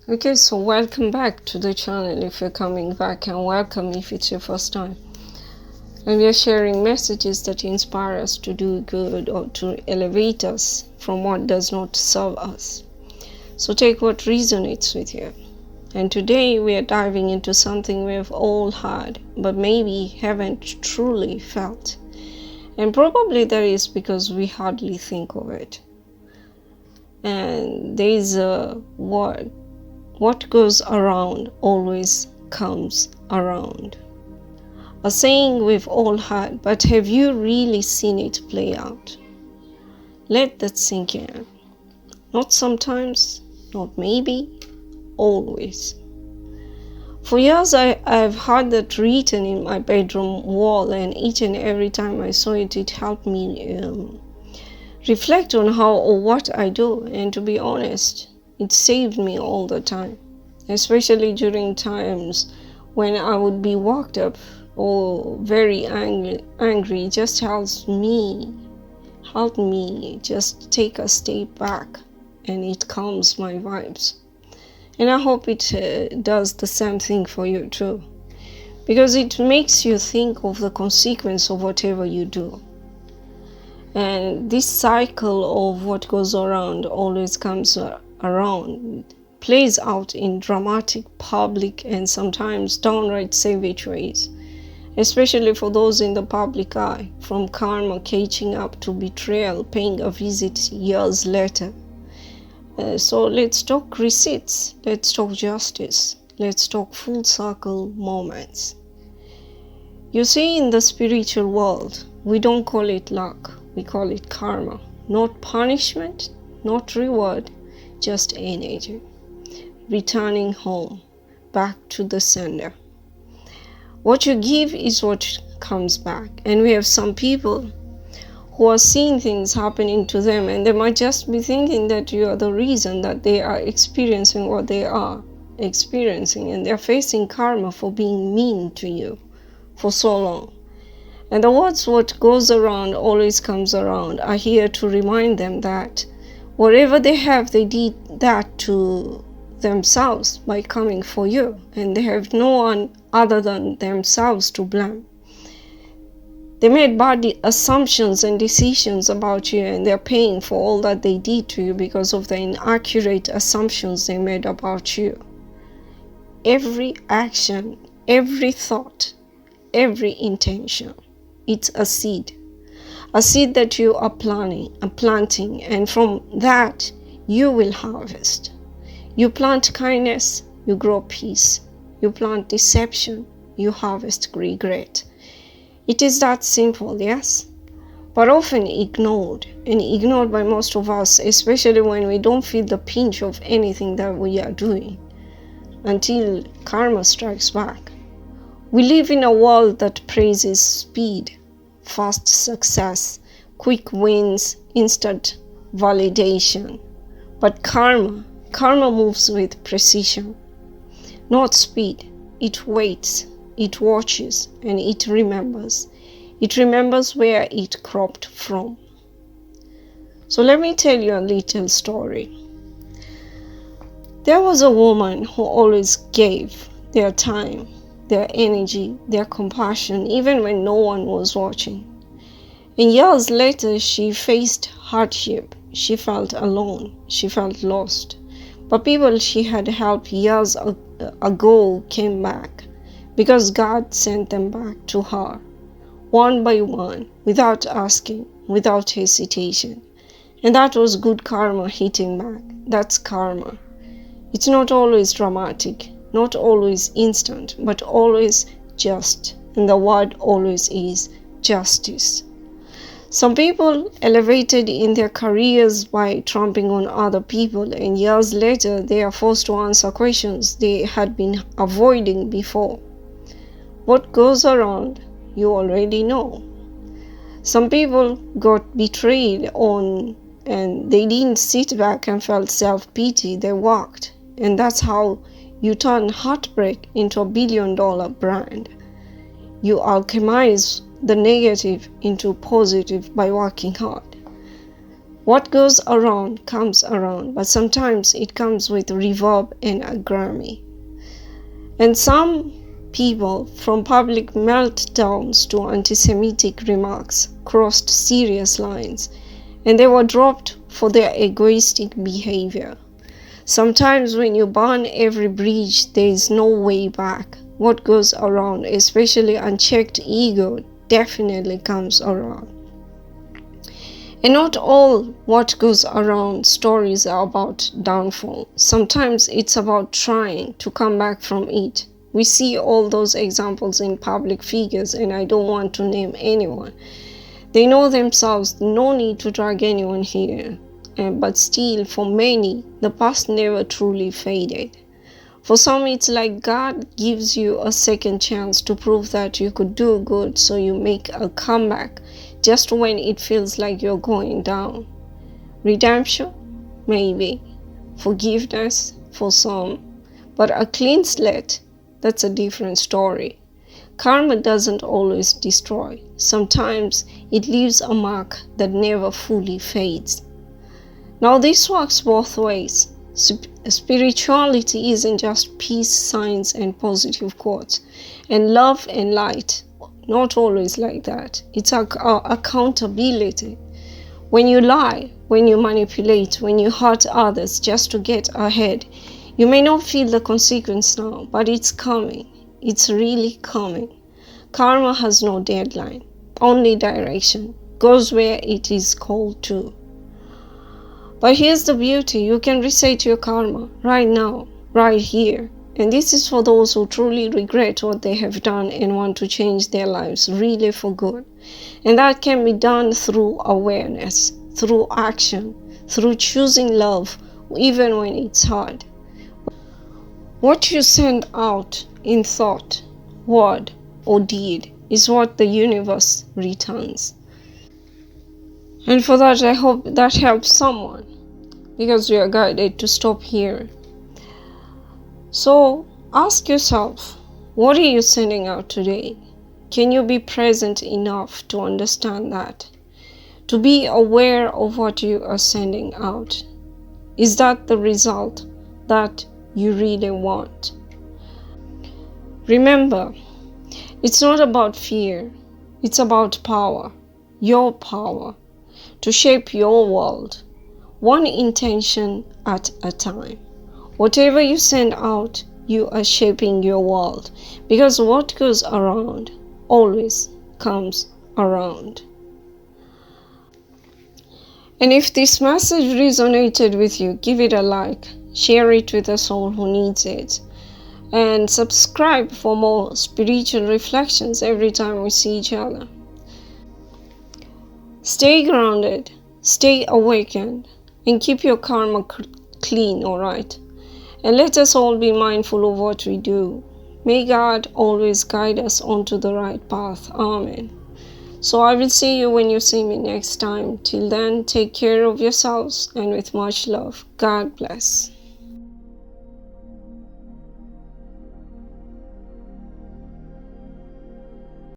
Okay, so welcome back to the channel if you're coming back, and welcome if it's your first time. And we are sharing messages that inspire us to do good or to elevate us from what does not serve us. So take what resonates with you. And today we are diving into something we have all heard, but maybe haven't truly felt. And probably that is because we hardly think of it. And there is a word. What goes around always comes around. A saying we've all heard, but have you really seen it play out? Let that sink in. Not sometimes, not maybe, always. For years I've had that written in my bedroom wall, and each and every time I saw it, it helped me reflect on how or what I do. And to be honest, it saved me all the time, especially during times when I would be worked up or very angry. It just helped me just take a step back, and it calms my vibes. And I hope it does the same thing for you too, because it makes you think of the consequence of whatever you do. And this cycle of what goes around always comes around plays out in dramatic, public, and sometimes downright savage ways, especially for those in the public eye, from karma catching up to betrayal paying a visit years later. So let's talk receipts, let's talk justice, let's talk full circle moments. You see, in the spiritual world, we don't call it luck, we call it karma. Not punishment, not reward, just energy. Returning home, back to the sender. What you give is what comes back. And we have some people who are seeing things happening to them, and they might just be thinking that you are the reason that they are experiencing what they are experiencing, and they're facing karma for being mean to you for so long. And the words, what goes around always comes around, are here to remind them that whatever they have, they did that to themselves by coming for you, and they have no one other than themselves to blame. They made bad assumptions and decisions about you, and they're paying for all that they did to you because of the inaccurate assumptions they made about you. Every action, every thought, every intention, it's a seed that you are planting, and from that you will harvest. You plant kindness, you grow peace. You plant deception, you harvest regret. It is that simple, yes? But often ignored by most of us, especially when we don't feel the pinch of anything that we are doing, until karma strikes back. We live in a world that praises speed, fast success, quick wins, instant validation. But karma moves with precision, not speed. It waits, it watches, and it remembers. It remembers where it cropped from. So let me tell you a little story. There was a woman who always gave their time, their energy, their compassion, even when no one was watching. And years later, she faced hardship. She felt alone. She felt lost. But people she had helped years ago came back, because God sent them back to her, one by one, without asking, without hesitation. And that was good karma hitting back. That's karma. It's not always dramatic, not always instant, but always just. And the word always is justice. Some people elevated in their careers by trampling on other people, and years later they are forced to answer questions they had been avoiding before. What goes around, you already know. Some people got betrayed on, and they didn't sit back and felt self-pity, they walked. And that's how you turn heartbreak into $1 billion brand. You alchemize the negative into positive by working hard. What goes around comes around, but sometimes it comes with reverb and a Grammy. And some people, from public meltdowns to anti-Semitic remarks, crossed serious lines, and they were dropped for their egoistic behavior. Sometimes when you burn every bridge, there is no way back. What goes around, especially unchecked ego, definitely comes around. And not all what goes around stories are about downfall. Sometimes it's about trying to come back from it. We see all those examples in public figures, and I don't want to name anyone. They know themselves, no need to drag anyone here. But still, for many, the past never truly faded. For some, it's like God gives you a second chance to prove that you could do good, so you make a comeback just when it feels like you're going down. Redemption? Maybe. Forgiveness? For some. But a clean slate? That's a different story. Karma doesn't always destroy. Sometimes it leaves a mark that never fully fades. Now this works both ways. Spirituality isn't just peace signs and positive quotes, and love and light. Not always like that. It's accountability. When you lie, when you manipulate, when you hurt others just to get ahead, you may not feel the consequence now, but it's coming. It's really coming. Karma has no deadline, only direction. Goes where it is called to. But here's the beauty. You can reset your karma right now, right here. And this is for those who truly regret what they have done and want to change their lives really for good. And that can be done through awareness, through action, through choosing love, even when it's hard. What you send out in thought, word, or deed is what the universe returns. And for that, I hope that helps someone, because we are guided to stop here. So ask yourself, what are you sending out today? Can you be present enough to understand that? To be aware of what you are sending out? Is that the result that you really want? Remember, it's not about fear. It's about power. Your power. To shape your world. One intention at a time. Whatever you send out, you are shaping your world. Because what goes around always comes around. And if this message resonated with you, give it a like. Share it with a soul who needs it. And subscribe for more spiritual reflections every time we see each other. Stay grounded, stay awakened, and keep your karma clean, alright? And let us all be mindful of what we do. May God always guide us onto the right path. Amen. So I will see you when you see me next time. Till then, take care of yourselves, and with much love, God bless.